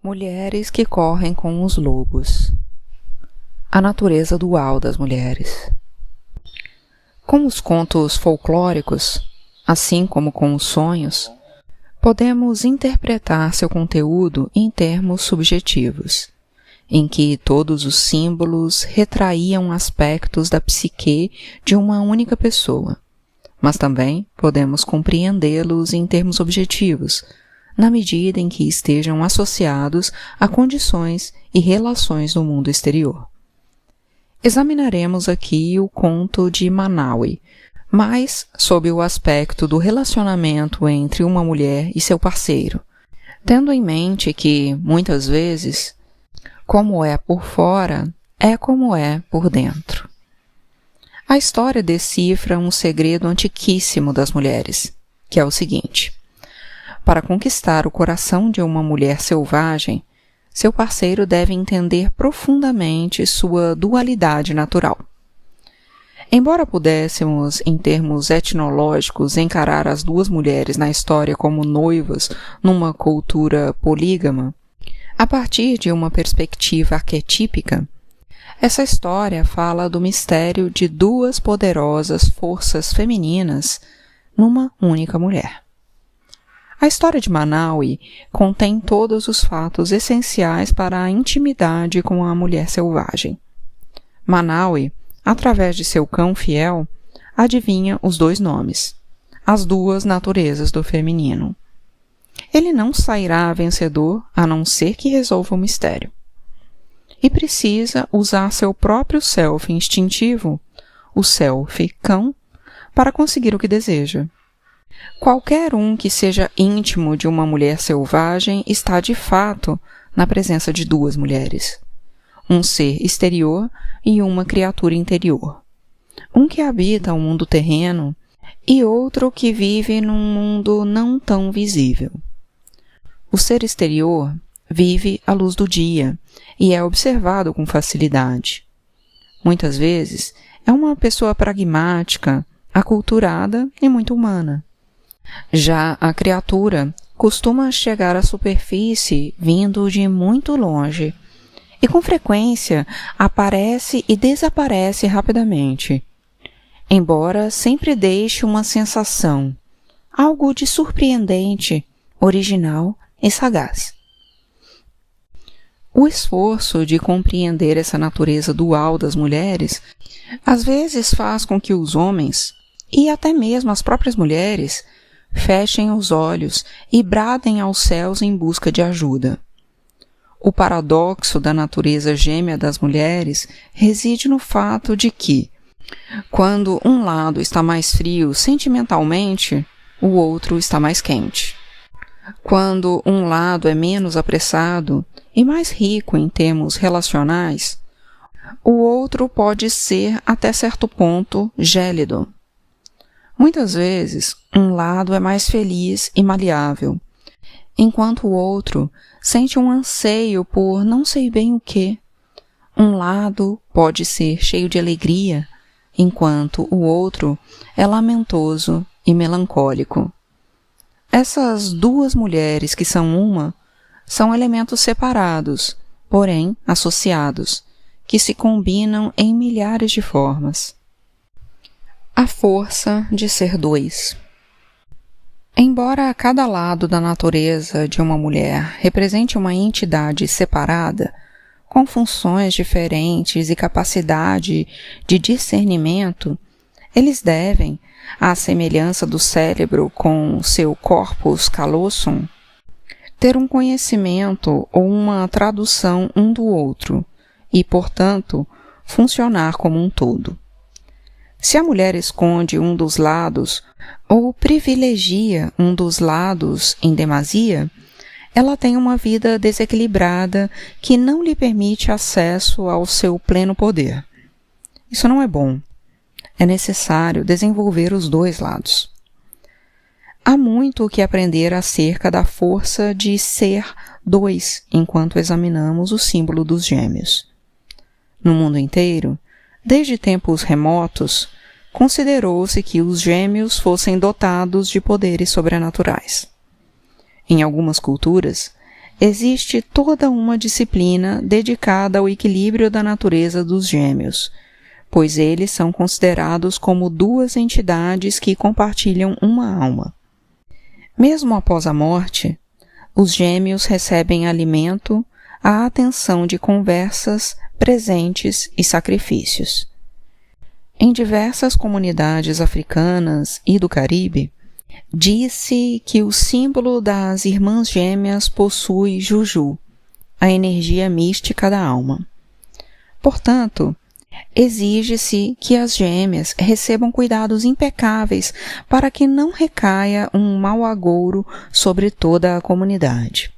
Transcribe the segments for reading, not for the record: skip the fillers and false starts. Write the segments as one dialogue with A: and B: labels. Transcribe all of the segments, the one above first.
A: Mulheres que correm com os lobos. A natureza dual das mulheres. Com os contos folclóricos, assim como com os sonhos, podemos interpretar seu conteúdo em termos subjetivos, em que todos os símbolos retraíam aspectos da psique de uma única pessoa, mas também podemos compreendê-los em termos objetivos, na medida em que estejam associados a condições e relações no mundo exterior. Examinaremos aqui o conto de Manaui, mas sob o aspecto do relacionamento entre uma mulher e seu parceiro, tendo em mente que, muitas vezes, como é por fora, é como é por dentro. A história decifra um segredo antiquíssimo das mulheres, que é o seguinte: para conquistar o coração de uma mulher selvagem, seu parceiro deve entender profundamente sua dualidade natural. Embora pudéssemos, em termos etnológicos, encarar as duas mulheres na história como noivas numa cultura polígama, a partir de uma perspectiva arquetípica, essa história fala do mistério de duas poderosas forças femininas numa única mulher. A história de Manaui contém todos os fatos essenciais para a intimidade com a mulher selvagem. Manaui, através de seu cão fiel, adivinha os dois nomes, as duas naturezas do feminino. Ele não sairá vencedor a não ser que resolva o mistério. E precisa usar seu próprio self instintivo, o self cão, para conseguir o que deseja. Qualquer um que seja íntimo de uma mulher selvagem está de fato na presença de duas mulheres. Um ser exterior e uma criatura interior. Um que habita o mundo terreno e outro que vive num mundo não tão visível. O ser exterior vive à luz do dia e é observado com facilidade. Muitas vezes é uma pessoa pragmática, aculturada e muito humana. Já a criatura costuma chegar à superfície vindo de muito longe e com frequência aparece e desaparece rapidamente, embora sempre deixe uma sensação, algo de surpreendente, original e sagaz. O esforço de compreender essa natureza dual das mulheres às vezes faz com que os homens, e até mesmo as próprias mulheres, fechem os olhos e bradem aos céus em busca de ajuda. O paradoxo da natureza gêmea das mulheres reside no fato de que, quando um lado está mais frio sentimentalmente, o outro está mais quente. Quando um lado é menos apressado e mais rico em termos relacionais, o outro pode ser, até certo ponto, gélido. Muitas vezes, um lado é mais feliz e maleável, enquanto o outro sente um anseio por não sei bem o que. Um lado pode ser cheio de alegria, enquanto o outro é lamentoso e melancólico. Essas duas mulheres que são uma são elementos separados, porém associados, que se combinam em milhares de formas. A força de ser dois. Embora cada lado da natureza de uma mulher represente uma entidade separada, com funções diferentes e capacidade de discernimento, eles devem, à semelhança do cérebro com seu corpus callosum, ter um conhecimento ou uma tradução um do outro e, portanto, funcionar como um todo. Se a mulher esconde um dos lados ou privilegia um dos lados em demasia, ela tem uma vida desequilibrada que não lhe permite acesso ao seu pleno poder. Isso não é bom. É necessário desenvolver os dois lados. Há muito o que aprender acerca da força de ser dois enquanto examinamos o símbolo dos gêmeos. No mundo inteiro, desde tempos remotos, considerou-se que os gêmeos fossem dotados de poderes sobrenaturais. Em algumas culturas, existe toda uma disciplina dedicada ao equilíbrio da natureza dos gêmeos, pois eles são considerados como duas entidades que compartilham uma alma. Mesmo após a morte, os gêmeos recebem alimento, a atenção de conversas, presentes e sacrifícios. Em diversas comunidades africanas e do Caribe, diz-se que o símbolo das irmãs gêmeas possui juju, a energia mística da alma. Portanto, exige-se que as gêmeas recebam cuidados impecáveis para que não recaia um mau agouro sobre toda a comunidade.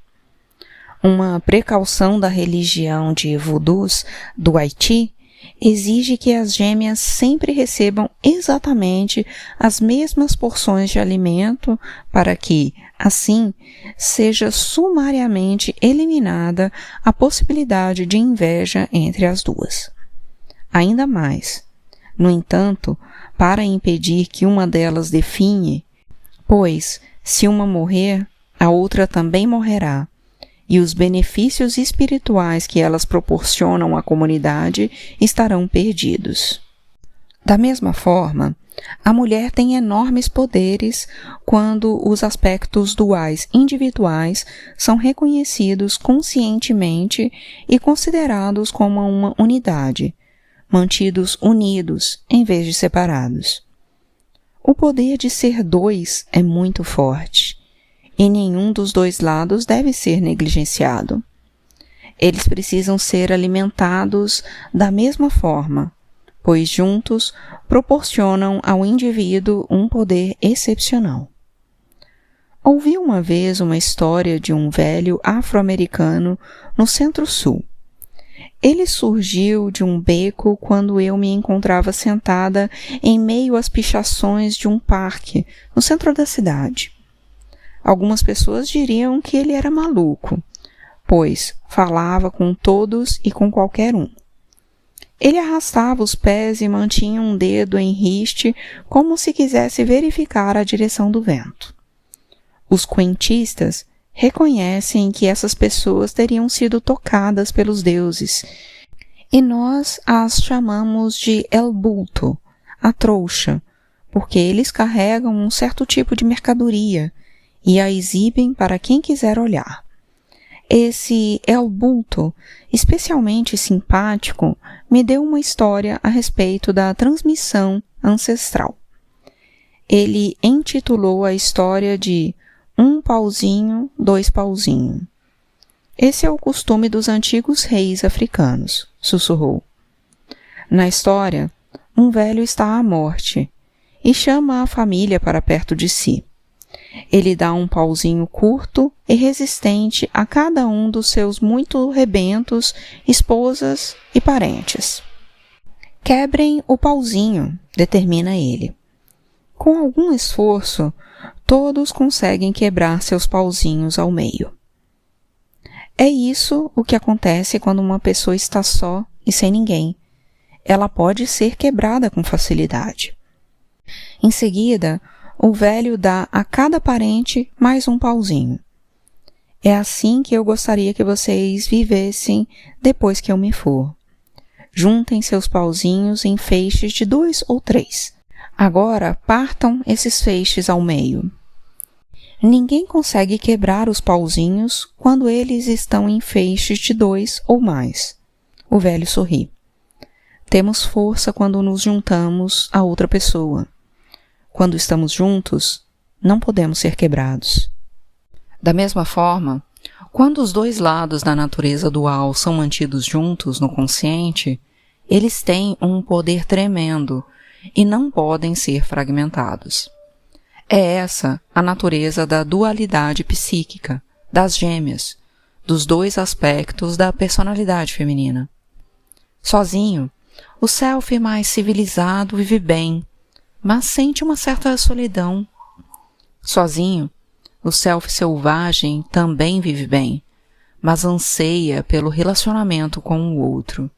A: Uma precaução da religião de voodoos do Haiti exige que as gêmeas sempre recebam exatamente as mesmas porções de alimento para que, assim, seja sumariamente eliminada a possibilidade de inveja entre as duas. Ainda mais, no entanto, para impedir que uma delas definhe, pois, se uma morrer, a outra também morrerá, e os benefícios espirituais que elas proporcionam à comunidade estarão perdidos. Da mesma forma, a mulher tem enormes poderes quando os aspectos duais individuais são reconhecidos conscientemente e considerados como uma unidade, mantidos unidos em vez de separados. O poder de ser dois é muito forte, e nenhum dos dois lados deve ser negligenciado. Eles precisam ser alimentados da mesma forma, pois juntos proporcionam ao indivíduo um poder excepcional. Ouvi uma vez uma história de um velho afro-americano no Centro-Sul. Ele surgiu de um beco quando eu me encontrava sentada em meio às pichações de um parque no centro da cidade. Algumas pessoas diriam que ele era maluco, pois falava com todos e com qualquer um. Ele arrastava os pés e mantinha um dedo em riste como se quisesse verificar a direção do vento. Os quentistas reconhecem que essas pessoas teriam sido tocadas pelos deuses, e nós as chamamos de El Bulto, a trouxa, porque eles carregam um certo tipo de mercadoria e a exibem para quem quiser olhar. Esse El Bulto, especialmente simpático, me deu uma história a respeito da transmissão ancestral. Ele intitulou a história de Um pauzinho, dois pauzinho. Esse é o costume dos antigos reis africanos, sussurrou. Na história, um velho está à morte e chama a família para perto de si. Ele dá um pauzinho curto e resistente a cada um dos seus muito rebentos, esposas e parentes. Quebrem o pauzinho, determina ele. Com algum esforço, todos conseguem quebrar seus pauzinhos ao meio. É isso o que acontece quando uma pessoa está só e sem ninguém. Ela pode ser quebrada com facilidade. Em seguida, o velho dá a cada parente mais um pauzinho. É assim que eu gostaria que vocês vivessem depois que eu me for. Juntem seus pauzinhos em feixes de 2 ou 3. Agora partam esses feixes ao meio. Ninguém consegue quebrar os pauzinhos quando eles estão em feixes de 2 ou mais. O velho sorri. Temos força quando nos juntamos a outra pessoa. Quando estamos juntos, não podemos ser quebrados. Da mesma forma, quando os dois lados da natureza dual são mantidos juntos no consciente, eles têm um poder tremendo e não podem ser fragmentados. É essa a natureza da dualidade psíquica, das gêmeas, dos dois aspectos da personalidade feminina. Sozinho, o self mais civilizado vive bem, mas sente uma certa solidão. Sozinho, o self selvagem também vive bem, mas anseia pelo relacionamento com o outro.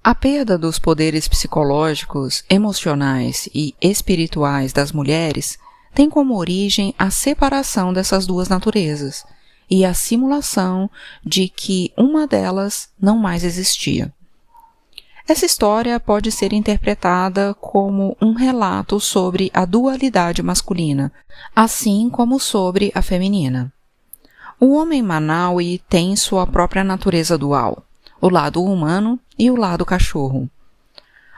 A: A perda dos poderes psicológicos, emocionais e espirituais das mulheres tem como origem a separação dessas duas naturezas, e a simulação de que uma delas não mais existia. Essa história pode ser interpretada como um relato sobre a dualidade masculina, assim como sobre a feminina. O homem Manaui tem sua própria natureza dual, o lado humano e o lado cachorro.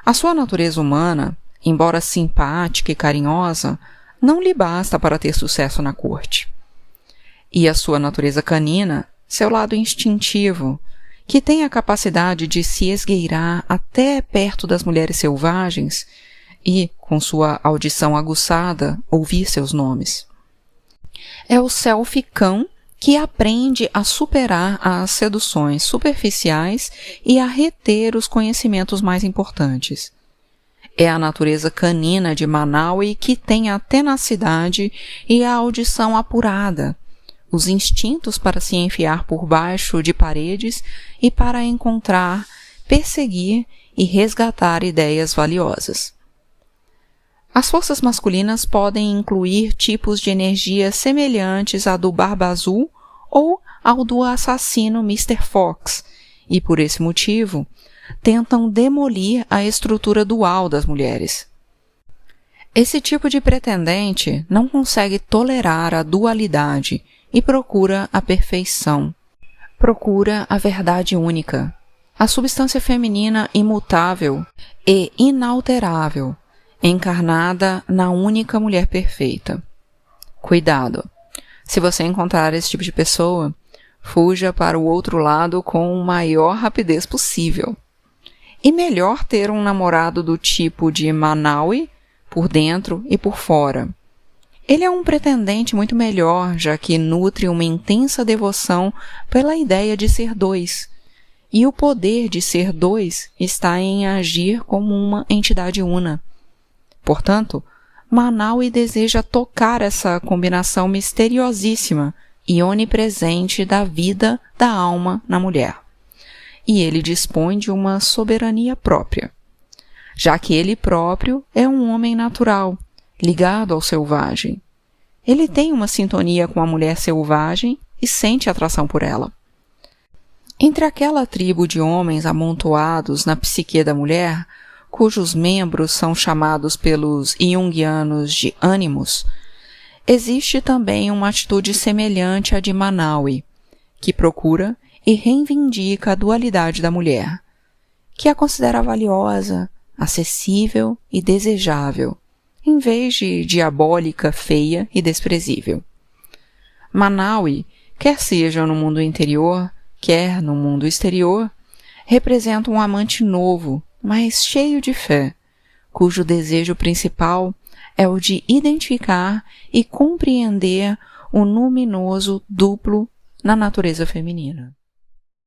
A: A sua natureza humana, embora simpática e carinhosa, não lhe basta para ter sucesso na corte. E a sua natureza canina, seu lado instintivo, que tem a capacidade de se esgueirar até perto das mulheres selvagens e, com sua audição aguçada, ouvir seus nomes. É o self-cão que aprende a superar as seduções superficiais e a reter os conhecimentos mais importantes. É a natureza canina de Manaui que tem a tenacidade e a audição apurada, os instintos para se enfiar por baixo de paredes e para encontrar, perseguir e resgatar ideias valiosas. As forças masculinas podem incluir tipos de energia semelhantes à do Barba Azul ou ao do assassino Mr. Fox, e por esse motivo, tentam demolir a estrutura dual das mulheres. Esse tipo de pretendente não consegue tolerar a dualidade e procura a perfeição. Procura a verdade única, a substância feminina imutável e inalterável, encarnada na única mulher perfeita. Cuidado! Se você encontrar esse tipo de pessoa, fuja para o outro lado com a maior rapidez possível. E melhor ter um namorado do tipo de Manaui, por dentro e por fora. Ele é um pretendente muito melhor, já que nutre uma intensa devoção pela ideia de ser dois. E o poder de ser dois está em agir como uma entidade una. Portanto, Manaui deseja tocar essa combinação misteriosíssima e onipresente da vida da alma na mulher. E ele dispõe de uma soberania própria, já que ele próprio é um homem natural, ligado ao selvagem. Ele tem uma sintonia com a mulher selvagem e sente atração por ela. Entre aquela tribo de homens amontoados na psique da mulher, cujos membros são chamados pelos junguianos de ânimos, existe também uma atitude semelhante à de Manaui, que procura e reivindica a dualidade da mulher, que a considera valiosa, acessível e desejável, em vez de diabólica, feia e desprezível. Manaui, quer seja no mundo interior, quer no mundo exterior, representa um amante novo, mas cheio de fé, cujo desejo principal é o de identificar e compreender o luminoso duplo na natureza feminina.